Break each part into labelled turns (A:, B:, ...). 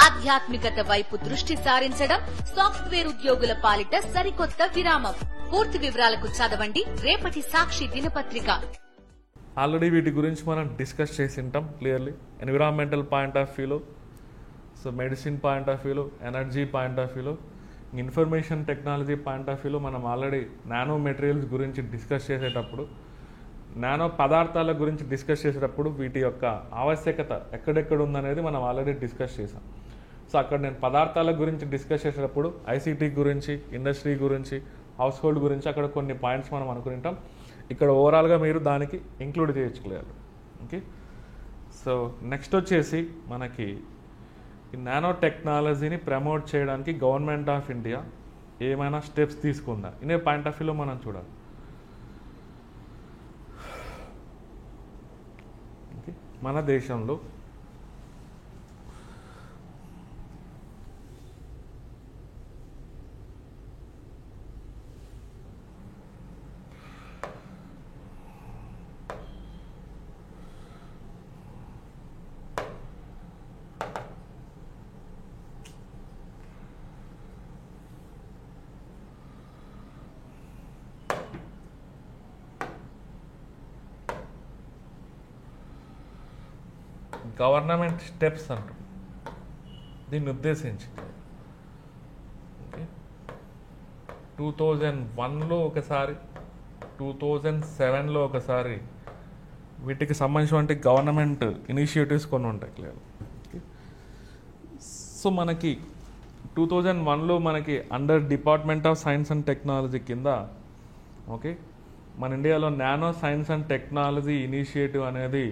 A: ఆధ్యాత్మికత వైపు దృష్టి సారించడం సాఫ్ట్వేర్ ఉద్యోగుల పాలిట సరికొత్త విరామం. పూర్తి వివరాలకు చదవండి రేపటి సాక్షి దినపత్రిక.
B: ఆల్రెడీ వీటి గురించి మనం డిస్కస్ చేసి ఉంటాం క్లియర్లీ. ఎన్విరాన్మెంటల్ పాయింట్ ఆఫ్ వ్యూలో, సో మెడిసిన్ పాయింట్ ఆఫ్ వ్యూలో, ఎనర్జీ పాయింట్ ఆఫ్ వ్యూలో, ఇన్ఫర్మేషన్ టెక్నాలజీ పాయింట్ ఆఫ్ వ్యూలో మనం ఆల్రెడీ నానో మెటీరియల్స్ గురించి డిస్కస్ చేసేటప్పుడు, నానో పదార్థాల గురించి డిస్కస్ చేసేటప్పుడు వీటి యొక్క ఆవశ్యకత ఎక్కడెక్కడ ఉందనేది మనం ఆల్రెడీ డిస్కస్ చేసాం. సో అక్కడ నేను పదార్థాల గురించి డిస్కస్ చేసేటప్పుడు ఐసీటీ గురించి, ఇండస్ట్రీ గురించి, హౌస్ హోల్డ్ గురించి అక్కడ కొన్ని పాయింట్స్ మనం అనుకుంటాం. ఇక్కడ ఓవరాల్గా మీరు దానికి ఇంక్లూడ్ చేయొచ్చుకోలేదు. ఓకే, సో నెక్స్ట్ వచ్చేసి మనకి ఈ నానో టెక్నాలజీని ప్రమోట్ చేయడానికి గవర్నమెంట్ ఆఫ్ ఇండియా ఏమైనా స్టెప్స్ తీసుకుందా ఇనే పాయింట్ ఆఫ్ వ్యూలో మనం చూడాలి. ఓకే, మన దేశంలో గవర్నమెంట్ స్టెప్స్ అంటాం దీన్ని ఉద్దేశించి. ఓకే, 2001లో ఒకసారి, 2007లో ఒకసారి వీటికి సంబంధించిన గవర్నమెంట్ ఇనిషియేటివ్స్ కొన్ని ఉంటాయి క్లియర్. సో మనకి 2001లో మనకి under department of science and technology కింద ఓకే మన ఇండియాలో nano science and technology initiative అనేది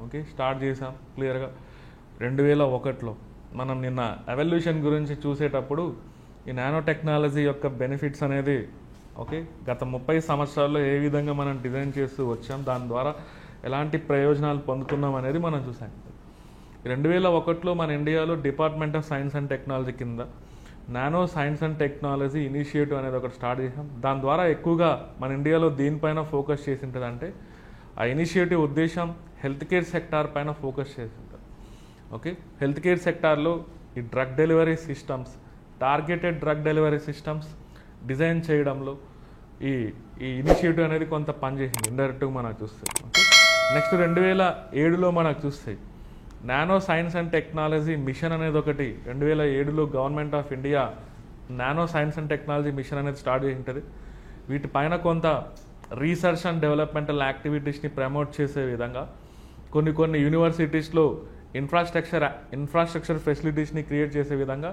B: ఓకే స్టార్ట్ చేసాం క్లియర్గా 2001లో. మనం నిన్న ఎవల్యూషన్ గురించి చూసేటప్పుడు ఈ నానో టెక్నాలజీ యొక్క బెనిఫిట్స్ అనేది ఓకే గత 30 సంవత్సరాల్లో ఏ విధంగా మనం డిజైన్ చేస్తూ వచ్చాం, దాని ద్వారా ఎలాంటి ప్రయోజనాలు పొందుతున్నాం అనేది మనం చూసాం. 2001లో మన ఇండియాలో department of science and technology కింద nano science and technology initiative అనేది ఒకటి స్టార్ట్ చేసాం. దాని ద్వారా ఎక్కువగా మన ఇండియాలో దీనిపైన ఫోకస్ చేసి ఉంటుందంటే ఆ ఇనిషియేటివ్ ఉద్దేశం హెల్త్ కేర్ సెక్టార్ పైన ఫోకస్ చేసి ఉంటారు. ఓకే, హెల్త్ కేర్ సెక్టార్లో ఈ drug delivery systems, targeted drug delivery systems design చేయడంలో ఈ ఇనిషియేటివ్ అనేది కొంత పనిచేసింది ఇండైరెక్ట్గా మనకు చూస్తే. ఓకే, నెక్స్ట్ 2007లో మనకు చూస్తే nano science and technology mission అనేది ఒకటి 2007లో government of India nano science and technology mission అనేది స్టార్ట్ చేసి ఉంటుంది. వీటిపైన కొంత రీసెర్చ్ అండ్ డెవలప్మెంటల్ యాక్టివిటీస్ని ప్రమోట్ చేసే విధంగా కొన్ని యూనివర్సిటీస్లో ఇన్ఫ్రాస్ట్రక్చర్ ఫెసిలిటీస్ని క్రియేట్ చేసే విధంగా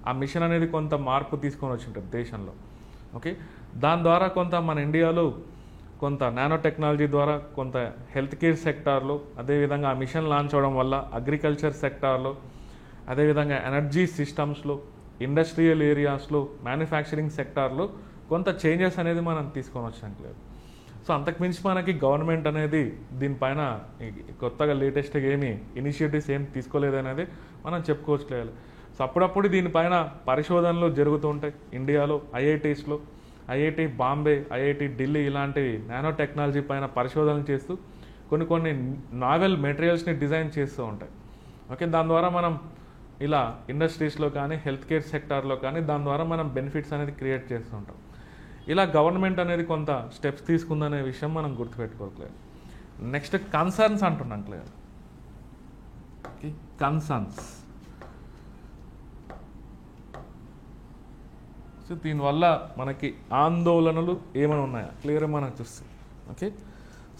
B: ఆ మిషన్ అనేది కొంత మార్పు తీసుకొని వచ్చి ఉంటుంది దేశంలో. ఓకే, దాని ద్వారా కొంత మన ఇండియాలో కొంత నానో టెక్నాలజీ ద్వారా కొంత హెల్త్ కేర్ సెక్టార్లో, అదేవిధంగా ఆ మిషన్ లాంచ్ అవడం వల్ల అగ్రికల్చర్ సెక్టార్లో, అదేవిధంగా ఎనర్జీ సిస్టమ్స్లో, ఇండస్ట్రియల్ ఏరియాస్లో, మ్యానుఫ్యాక్చరింగ్ సెక్టార్లో కొంత చేంజెస్ అనేది మనం తీసుకొని వచ్చాం లేదు. సో అంతకుమించి మనకి గవర్నమెంట్ అనేది దీనిపైన కొత్తగా లేటెస్ట్గా ఏమి ఇనిషియేటివ్స్ ఏం తీసుకోలేదు అనేది మనం చెప్పుకోవచ్చులేదు. సో అప్పుడప్పుడు దీనిపైన పరిశోధనలు జరుగుతూ ఉంటాయి ఇండియాలో. ఐఐటీస్లో, ఐఐటి బాంబే, ఐఐటి ఢిల్లీ ఇలాంటివి నానో టెక్నాలజీ పైన పరిశోధనలు చేస్తూ కొన్ని నావెల్ మెటీరియల్స్ని డిజైన్ చేస్తూ ఉంటాయి. ఓకే, దాని ద్వారా మనం ఇలా ఇండస్ట్రీస్లో కానీ హెల్త్ కేర్ సెక్టార్లో కానీ దాని ద్వారా మనం బెనిఫిట్స్ అనేది క్రియేట్ చేస్తూ ఉంటాం. ఇలా గవర్నమెంట్ అనేది కొంత స్టెప్స్ తీసుకుందనే విషయం మనం గుర్తుపెట్టుకోవట్లేదు. నెక్స్ట్ కన్సర్న్స్ అంటున్నాం క్లియర్. కన్సర్న్స్, సో దీనివల్ల మనకి ఆందోళనలు ఏమైనా ఉన్నాయా క్లియర్ మనకు చూస్తాయి. ఓకే,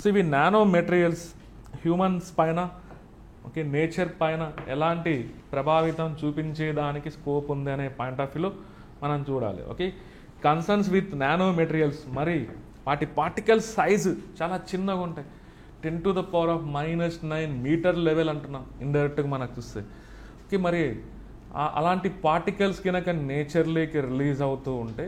B: సో ఇవి నానో మెటీరియల్స్ హ్యూమన్స్ పైన ఓకే నేచర్ పైన ఎలాంటి ప్రభావితం చూపించేదానికి స్కోప్ ఉంది అనే పాయింట్ ఆఫ్ వ్యూలో మనం చూడాలి. Okay, concerns with nano materials, మరి వాటి పార్టికల్ సైజు చాలా చిన్నగా ఉంటాయి. 10⁻⁻⁹ మీటర్ లెవెల్ అంటున్నాం ఇండైరెక్ట్గా మనకు చూస్తే. ఓకే, మరి అలాంటి పార్టికల్స్ కనుక నేచర్లోకి రిలీజ్ అవుతూ ఉంటే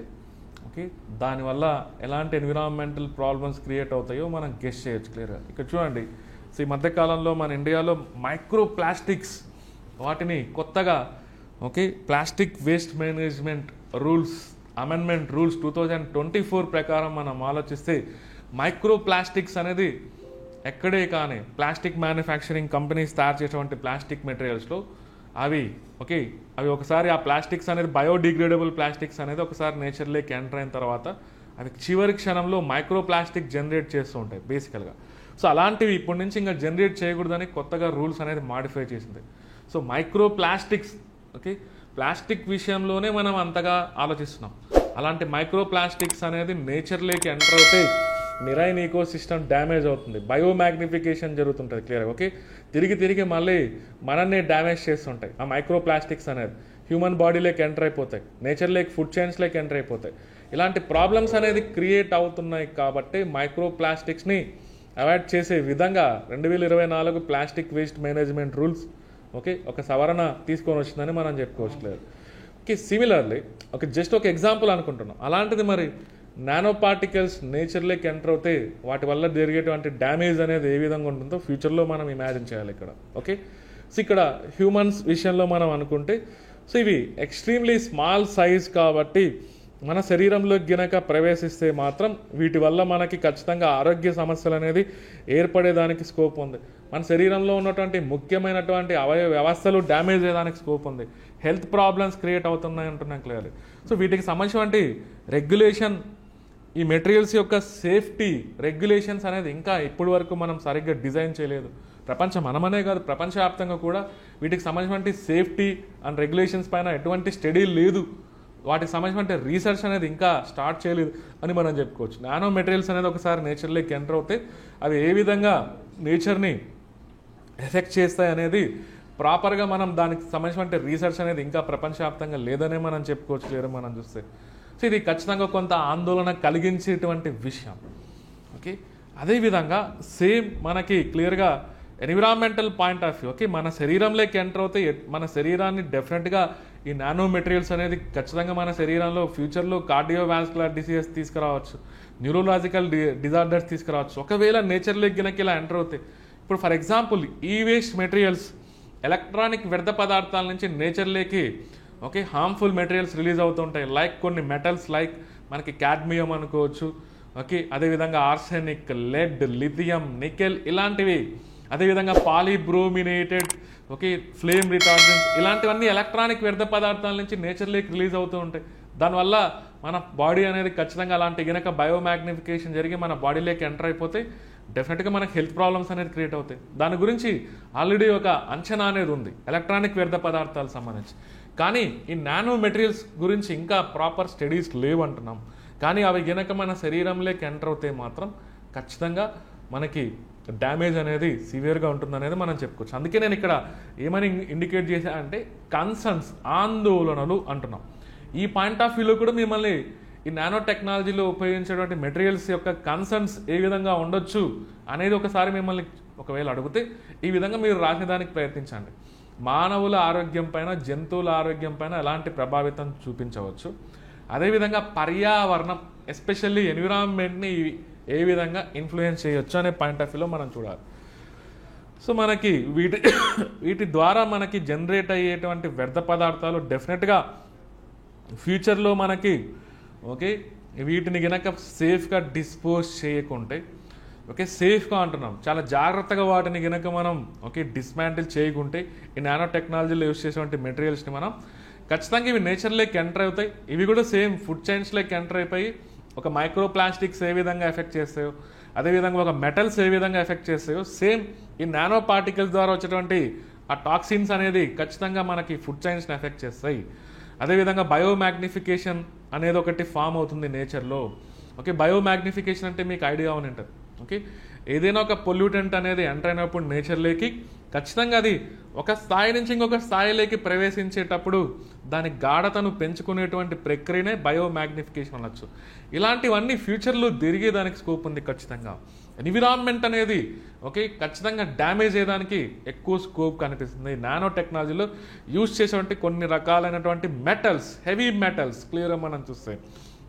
B: ఓకే దానివల్ల ఎలాంటి ఎన్విరాన్మెంటల్ ప్రాబ్లమ్స్ క్రియేట్ అవుతాయో మనం గెస్ చేయొచ్చు క్లియర్గా. ఇక్కడ చూడండి, సో ఈ మధ్యకాలంలో మన ఇండియాలో మైక్రో ప్లాస్టిక్స్ వాటిని కొత్తగా okay plastic waste management rules amendment rules 2024 ప్రకారం మనం ఆలోచిస్తే మైక్రో ప్లాస్టిక్స్ అనేది ఎక్కడే కానీ ప్లాస్టిక్ మ్యానుఫ్యాక్చరింగ్ కంపెనీస్ తయారు చేసేటువంటి ప్లాస్టిక్ మెటీరియల్స్లో అవి ఓకే, అవి ఒకసారి ఆ ప్లాస్టిక్స్ అనేది బయోడిగ్రేడబుల్ ప్లాస్టిక్స్ అనేది ఒకసారి నేచర్లోకి ఎంటర్ అయిన తర్వాత అవి చివరి క్షణంలో మైక్రో ప్లాస్టిక్ జనరేట్ చేస్తూ ఉంటాయి బేసికల్గా. సో అలాంటివి ఇప్పటి నుంచి ఇంకా జనరేట్ చేయకూడదని కొత్తగా రూల్స్ అనేది మాడిఫై చేసింది. So micro plastics, okay, plastic విషయంలోనే మనం అంతగా ఆలోచిస్తున్నాం. అలాంటి మైక్రో ప్లాస్టిక్స్ అనేది నేచర్లోకి ఎంటర్ అవుతే మెరైన్ ఈకో సిస్టమ్ డ్యామేజ్ అవుతుంది, బయోమాగ్నిఫికేషన్ జరుగుతుంటుంది క్లియర్గా. ఓకే, తిరిగి మళ్ళీ మనల్ని డ్యామేజ్ చేస్తుంటాయి ఆ మైక్రో ప్లాస్టిక్స్ అనేది. హ్యూమన్ బాడీలోకి ఎంటర్ అయిపోతాయి, నేచర్లోకి ఫుడ్ చైన్స్లోకి ఎంటర్ అయిపోతాయి. ఇలాంటి ప్రాబ్లమ్స్ అనేది క్రియేట్ అవుతున్నాయి కాబట్టి మైక్రో ప్లాస్టిక్స్ని అవాయిడ్ చేసే విధంగా 2024 plastic waste management rules, okay, ఒక సవరణ తీసుకొని వచ్చిందని మనం చెప్పుకోవట్లేదు. ఓకే, సిమిలర్లీ జస్ట్ ఒక ఎగ్జాంపుల్ అనుకుంటున్నాం. అలాంటిది మరి నానో పార్టికల్స్ నేచర్లోకి ఎంటర్ అవుతే వాటి వల్ల జరిగేటువంటి డ్యామేజ్ అనేది ఏ విధంగా ఉంటుందో ఫ్యూచర్లో మనం ఇమాజిన్ చేయాలి ఇక్కడ. ఓకే, సో ఇక్కడ హ్యూమన్స్ విషయంలో మనం అనుకుంటే, సో ఇవి ఎక్స్ట్రీమ్లీ స్మాల్ సైజ్ కాబట్టి మన శరీరంలో గినక ప్రవేశిస్తే మాత్రం వీటి వల్ల మనకి ఖచ్చితంగా ఆరోగ్య సమస్యలు అనేది ఏర్పడేదానికి స్కోప్ ఉంది. మన శరీరంలో ఉన్నటువంటి ముఖ్యమైనటువంటి అవయవ వ్యవస్థలు డ్యామేజ్ అయ్యేదానికి స్కోప్ ఉంది, హెల్త్ ప్రాబ్లమ్స్ క్రియేట్ అవుతున్నాయి అంటున్నాం క్లియర్లీ. సో వీటికి సంబంధించినటువంటి రెగ్యులేషన్, ఈ మెటీరియల్స్ యొక్క సేఫ్టీ రెగ్యులేషన్స్ అనేది ఇంకా ఇప్పటి వరకు మనం సరిగ్గా డిజైన్ చేయలేదు. మనమనే కాదు, ప్రపంచవ్యాప్తంగా కూడా వీటికి సంబంధించినటువంటి సేఫ్టీ అండ్ రెగ్యులేషన్స్ పైన ఎటువంటి స్టడీ లేదు. వాటికి సంబంధించిన రీసెర్చ్ అనేది ఇంకా స్టార్ట్ చేయలేదు అని మనం చెప్పుకోవచ్చు. నానో మెటీరియల్స్ అనేది ఒకసారి నేచర్లోకి ఎంటర్ అవుతే అవి ఏ విధంగా నేచర్ని ఎఫెక్ట్ చేస్తాయి అనేది ప్రాపర్గా మనం దానికి సంబంధించిన రీసెర్చ్ అనేది ఇంకా ప్రపంచవ్యాప్తంగా లేదనే మనం చెప్పుకోవచ్చు లేదు మనం చూస్తే. సో ఇది ఖచ్చితంగా కొంత ఆందోళన కలిగించేటువంటి విషయం. ఓకే, అదేవిధంగా సేమ్ మనకి క్లియర్గా environmental point of view, okay, మన శరీరంలోకి ఎంటర్ అవుతే మన శరీరాన్ని డెఫినెట్గా ఈ నానో మెటీరియల్స్ అనేది ఖచ్చితంగా మన శరీరంలో ఫ్యూచర్లో కార్డియోవాస్కులర్ డిసీజెస్ తీసుకురావచ్చు, న్యూరోలాజికల్ డిజార్డర్స్ తీసుకురావచ్చు ఒకవేళ నేచర్లోకి గినక ఇలా ఎంటర్ అవుతాయి. ఇప్పుడు ఫర్ ఎగ్జాంపుల్ ఈ వేస్ట్ మెటీరియల్స్, ఎలక్ట్రానిక్ వ్యర్థ పదార్థాల నుంచి నేచర్లోకి ఓకే హార్మ్ఫుల్ మెటీరియల్స్ రిలీజ్ అవుతుంటాయి. లైక్ కొన్ని మెటల్స్ లైక్ మనకి క్యాడ్మియం అనుకోవచ్చు, ఓకే, అదేవిధంగా ఆర్సెనిక్, లెడ్, లిథియం, నికెల్ ఇలాంటివి, అదేవిధంగా పాలీబ్రోమినేటెడ్, ఓకే, ఫ్లేమ్ రిటార్డెంట్స్ ఇలాంటివన్నీ ఎలక్ట్రానిక్ వ్యర్థ పదార్థాల నుంచి నేచర్లోకి రిలీజ్ అవుతూ ఉంటాయి. దానివల్ల మన బాడీ అనేది ఖచ్చితంగా అలాంటి గనక బయోమాగ్నిఫికేషన్ జరిగి మన బాడీలోకి ఎంటర్ అయిపోతే డెఫినెట్గా మనకు హెల్త్ ప్రాబ్లమ్స్ అనేది క్రియేట్ అవుతాయి. దాని గురించి ఆల్రెడీ ఒక అంచనా అనేది ఉంది ఎలక్ట్రానిక్ వ్యర్థ పదార్థాలకు సంబంధించి. కానీ ఈ నానో మెటీరియల్స్ గురించి ఇంకా ప్రాపర్ స్టడీస్ లేవు అంటున్నాం. కానీ అవి గనక మన శరీరంలోకి ఎంటర్ అవుతే మాత్రం ఖచ్చితంగా మనకి డ్యామేజ్ అనేది సివియర్గా ఉంటుందనేది మనం చెప్పుకోవచ్చు. అందుకే నేను ఇక్కడ ఏమని ఇండికేట్ చేశా అంటే కన్సర్న్స్, ఆందోళనలు అంటున్నాం. ఈ పాయింట్ ఆఫ్ వ్యూలో కూడా మిమ్మల్ని ఈ నానో టెక్నాలజీలో ఉపయోగించేటువంటి మెటీరియల్స్ యొక్క కన్సర్న్స్ ఏ విధంగా ఉండొచ్చు అనేది ఒకసారి మిమ్మల్ని ఒకవేళ అడిగితే ఈ విధంగా మీరు రాసేదానికి ప్రయత్నించండి. మానవుల ఆరోగ్యం పైన, జంతువుల ఆరోగ్యం పైన ఎలాంటి ప్రభావితం చూపించవచ్చు, అదేవిధంగా పర్యావరణం ఎస్పెషల్లీ ఎన్విరాన్మెంట్ని ఏ విధంగా ఇన్ఫ్లుయెన్స్ చేయొచ్చు అనే పాయింట్ ఆఫ్ వ్యూలో మనం చూడాలి. సో మనకి వీటి ద్వారా మనకి జనరేట్ అయ్యేటువంటి వ్యర్థ పదార్థాలు డెఫినెట్గా ఫ్యూచర్లో మనకి ఓకే వీటిని గనక సేఫ్గా డిస్పోజ్ చేయకుంటే, ఓకే, సేఫ్గా అంటున్నాం చాలా జాగ్రత్తగా వాటిని గనక మనం ఓకే డిస్మాంటిల్ చేయకుంటే ఈ నానో టెక్నాలజీలో యూజ్ చేసేటువంటి మెటీరియల్స్ని మనం ఖచ్చితంగా ఇవి నేచర్లోకి ఎంటర్ అవుతాయి. ఇవి కూడా సేమ్ ఫుడ్ చైన్స్లోకి ఎంటర్ అయిపోయి ఒక మైక్రో ప్లాస్టిక్స్ ఏ విధంగా ఎఫెక్ట్ చేస్తాయో, అదేవిధంగా ఒక మెటల్స్ ఏ విధంగా ఎఫెక్ట్ చేస్తాయో సేమ్ ఈ నానో పార్టికల్స్ ద్వారా వచ్చేటువంటి ఆ టాక్సిన్స్ అనేది ఖచ్చితంగా మనకి ఫుడ్ చైన్స్ని ఎఫెక్ట్ చేస్తాయి. అదేవిధంగా బయోమాగ్నిఫికేషన్ అనేది ఒకటి ఫామ్ అవుతుంది నేచర్లో. ఓకే, బయోమాగ్నిఫికేషన్ అంటే మీకు ఐడియా అని ఉంటుంది. ఓకే, ఏదైనా ఒక పొల్యూటెంట్ అనేది ఎంటర్ అయినప్పుడు నేచర్లోకి ఖచ్చితంగా అది ఒక స్థాయి నుంచి ఇంకొక స్థాయిలోకి ప్రవేశించేటప్పుడు దాని గాఢతను పెంచుకునేటువంటి ప్రక్రియనే బయోమాగ్నిఫికేషన్ అనొచ్చు. ఇలాంటివన్నీ ఫ్యూచర్లో తిరిగేదానికి స్కోప్ ఉంది ఖచ్చితంగా. ఎన్విరాన్మెంట్ అనేది ఓకే ఖచ్చితంగా డ్యామేజ్ అయ్యేదానికి ఎక్కువ స్కోప్ కనిపిస్తుంది. నానో టెక్నాలజీలో యూజ్ చేసేటువంటి కొన్ని రకాలైనటువంటి మెటల్స్, హెవీ మెటల్స్ క్లియర్గా మనం చూస్తే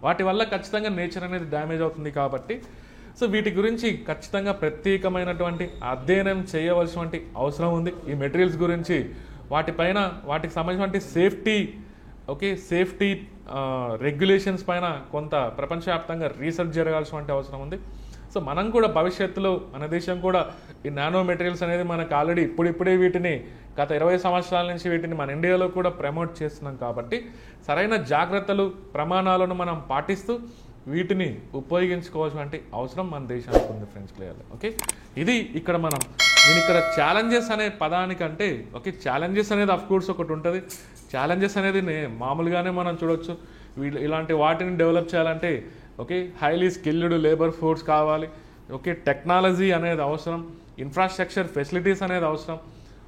B: వాటి వల్ల ఖచ్చితంగా నేచర్ అనేది డ్యామేజ్ అవుతుంది. కాబట్టి సో వీటి గురించి ఖచ్చితంగా ప్రత్యేకమైనటువంటి అధ్యయనం చేయవలసినటువంటి అవసరం ఉంది. ఈ మెటీరియల్స్ గురించి వాటిపైన వాటికి సంబంధించినటువంటి సేఫ్టీ రెగ్యులేషన్స్ పైన కొంత ప్రపంచవ్యాప్తంగా రీసెర్చ్ జరగాల్సినటువంటి అవసరం ఉంది. సో మనం కూడా భవిష్యత్తులో మన దేశం కూడా ఈ నానో మెటీరియల్స్ అనేది మనకు ఆల్రెడీ ఇప్పుడిప్పుడే వీటిని గత 20 సంవత్సరాల నుంచి వీటిని మన ఇండియాలో కూడా ప్రమోట్ చేస్తున్నాం కాబట్టి సరైన జాగ్రత్తలు ప్రమాణాలను మనం పాటిస్తూ వీటిని ఉపయోగించుకోవాల్సిన అవసరం మన దేశానికి ఉంది ఫ్రెండ్స్ క్లియర్లీ. ఓకే, ఇది ఇక్కడ నేను ఇక్కడ ఛాలెంజెస్ అనే పదానికంటే ఓకే, ఛాలెంజెస్ అనేది అఫ్కోర్స్ ఒకటి ఉంటుంది. ఛాలెంజెస్ అనేది మామూలుగానే మనం చూడొచ్చు. ఇలాంటి వాటిని డెవలప్ చేయాలంటే okay, highly skilled labour force కావాలి. ఓకే, టెక్నాలజీ అనేది అవసరం, ఇన్ఫ్రాస్ట్రక్చర్ ఫెసిలిటీస్ అనేది అవసరం.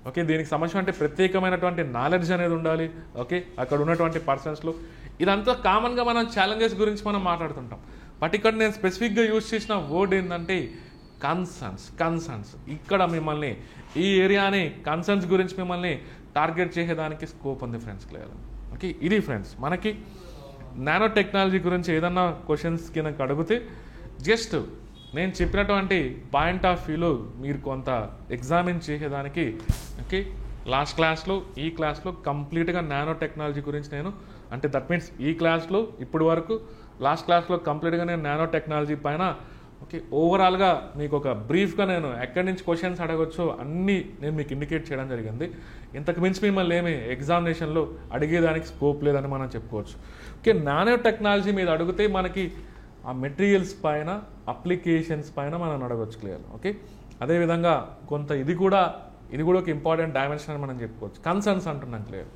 B: ఓకే, దీనికి సంబంధించిన ప్రత్యేకమైనటువంటి నాలెడ్జ్ అనేది ఉండాలి. ఓకే, అక్కడ ఉన్నటువంటి పర్సన్స్లో ఇదంతా కామన్గా మనం ఛాలెంజెస్ గురించి మనం మాట్లాడుతుంటాం. బట్ ఇక్కడ నేను స్పెసిఫిక్గా యూజ్ చేసిన వర్డ్ ఏంటంటే కన్సర్న్స్. ఇక్కడ మిమ్మల్ని ఈ ఏరియాని కన్సర్న్స్ గురించి మిమ్మల్ని టార్గెట్ చేసేదానికి స్కోప్ ఉంది ఫ్రెండ్స్ క్లియర్. ఓకే, ఇది ఫ్రెండ్స్ మనకి నానో టెక్నాలజీ గురించి ఏదన్నా క్వశ్చన్స్కి నాకు అడిగితే జస్ట్ నేను చెప్పినటువంటి పాయింట్ ఆఫ్ వ్యూలో మీరు కొంత ఎగ్జామిన్ చేసేదానికి ఓకే, లాస్ట్ క్లాస్లో ఈ క్లాస్లో కంప్లీట్గా నానో టెక్నాలజీ గురించి నేను అంటే దట్ మీన్స్ ఈ క్లాస్లో ఇప్పటి వరకు లాస్ట్ క్లాస్లో కంప్లీట్గా నేను నానో టెక్నాలజీ పైన ఓకే ఓవరాల్గా మీకు ఒక బ్రీఫ్గా నేను ఎక్కడి నుంచి క్వశ్చన్స్ అడగొచ్చో అన్నీ నేను మీకు ఇండికేట్ చేయడం జరిగింది. ఇంతకు మించి మిమ్మల్ని ఏమి ఎగ్జామినేషన్లో అడిగేదానికి స్కోప్ లేదని మనం చెప్పుకోవచ్చు. ఓకే, నానో టెక్నాలజీ మీద అడిగితే మనకి ఆ మెటీరియల్స్ పైన అప్లికేషన్స్ పైన మనం అడగవచ్చు క్లియర్. ఓకే, అదేవిధంగా కొంత ఇది కూడా ఒక ఇంపార్టెంట్ డైమెన్షన్ అని మనం చెప్పుకోవచ్చు. కన్సర్న్స్ అంటున్నాం క్లియర్.